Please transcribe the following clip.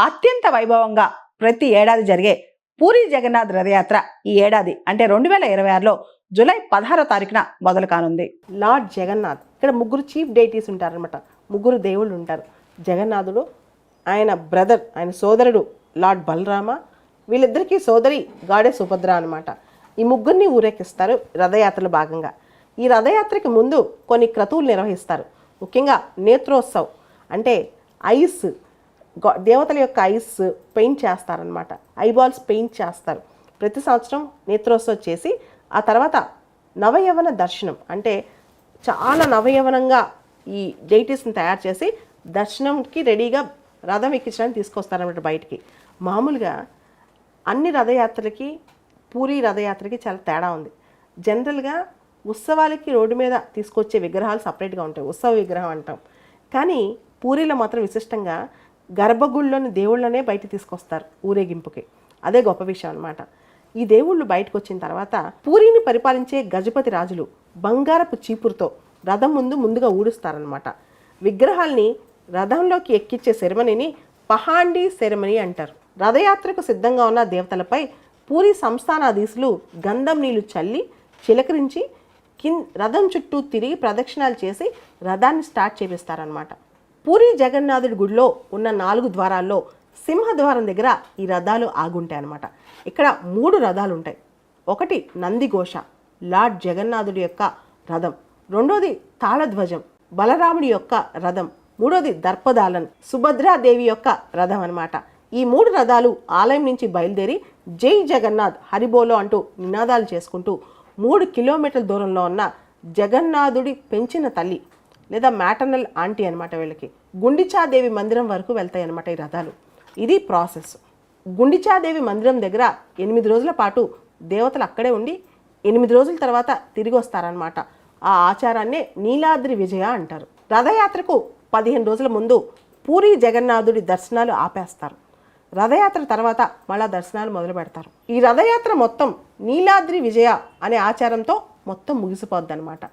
అత్యంత వైభవంగా ప్రతి ఏడాది జరిగే పూరి జగన్నాథ్ రథయాత్ర ఈ ఏడాది అంటే 2026లో జూలై 16వ తారీఖున మొదలు కానుంది. లార్డ్ జగన్నాథ్ ఇక్కడ ముగ్గురు చీఫ్ డైటీస్ ఉంటారనమాట. ముగ్గురు దేవుళ్ళు ఉంటారు. జగన్నాథుడు, ఆయన బ్రదర్, ఆయన సోదరుడు లార్డ్ బలరామ, వీళ్ళిద్దరికీ సోదరి గాడే సుభద్ర అనమాట. ఈ ముగ్గురిని ఊరేగిస్తారు రథయాత్రలో భాగంగా. ఈ రథయాత్రకి ముందు కొన్ని క్రతువులు నిర్వహిస్తారు. ముఖ్యంగా నేత్రోత్సవ్ అంటే ఐస్, దేవతల యొక్క ఐస్ పెయింట్ చేస్తారనమాట. ఐబాల్స్ పెయింట్ చేస్తారు. ప్రతి సంవత్సరం నేత్రోత్సవం చేసి ఆ తర్వాత నవయవన దర్శనం అంటే చాలా నవయవనంగా ఈ డైటీస్ని తయారు చేసి దర్శనంకి రెడీగా రథం ఎక్కించడానికి తీసుకొస్తారన్నమాట బయటికి. మామూలుగా అన్ని రథయాత్రలకి పూరి రథయాత్రకి చాలా తేడా ఉంది. జనరల్గా ఉత్సవాలకి రోడ్డు మీద తీసుకొచ్చే విగ్రహాలు సపరేట్గా ఉంటాయి, ఉత్సవ విగ్రహం అంటాం. కానీ పూరిలో మాత్రం విశిష్టంగా గర్భగుడిలోని దేవుళ్ళనే బయట తీసుకొస్తారు ఊరేగింపుకి. అదే గొప్ప విషయం అనమాట. ఈ దేవుళ్ళు బయటకు వచ్చిన తర్వాత పూరిని పరిపాలించే గజపతి రాజులు బంగారపు చీపురుతో రథం ముందుగా ఊడుస్తారనమాట. విగ్రహాల్ని రథంలోకి ఎక్కించే సెరమనీని పహాండి సెరమనీ అంటారు. రథయాత్రకు సిద్ధంగా ఉన్న దేవతలపై పూరి సంస్థానాధీశులు గంధం నీళ్లు చల్లి చిలకరించి రథం చుట్టూ తిరిగి ప్రదక్షిణాలు చేసి రథాన్ని స్టార్ట్ చేపిస్తారనమాట. పూరి జగన్నాథుడి గుడిలో ఉన్న 4 ద్వారాల్లో సింహద్వారం దగ్గర ఈ రథాలు ఆగుంటాయి అన్నమాట. ఇక్కడ 3 రథాలు ఉంటాయి. ఒకటి నందిఘోష, లార్డ్ జగన్నాథుడి యొక్క రథం. రెండోది తాళధ్వజం, బలరాముడి యొక్క రథం. మూడోది దర్పదాలన్, సుభద్రాదేవి యొక్క రథం అనమాట. ఈ 3 రథాలు ఆలయం నుంచి బయలుదేరి జై జగన్నాథ్ హరిబోలో అంటూ నినాదాలు చేసుకుంటూ 3 కిలోమీటర్ల దూరంలో ఉన్న జగన్నాథుడి పెంచిన తల్లి లేదా మ్యాటర్నల్ ఆంటీ అనమాట వీళ్ళకి గుండిచాదేవి మందిరం వరకు వెళ్తాయి అన్నమాట ఈ రథాలు. ఇది ప్రాసెస్. గుండిచాదేవి మందిరం దగ్గర 8 రోజుల పాటు దేవతలు అక్కడే ఉండి 8 రోజుల తర్వాత తిరిగి వస్తారనమాట. ఆ ఆచారాన్నే నీలాద్రి విజయ అంటారు. రథయాత్రకు 15 రోజుల ముందు పూరి జగన్నాథుడి దర్శనాలు ఆపేస్తారు. రథయాత్ర తర్వాత మళ్ళా దర్శనాలు మొదలు పెడతారు. ఈ రథయాత్ర మొత్తం నీలాద్రి విజయ అనే ఆచారంతో మొత్తం ముగిసిపోద్ది అనమాట.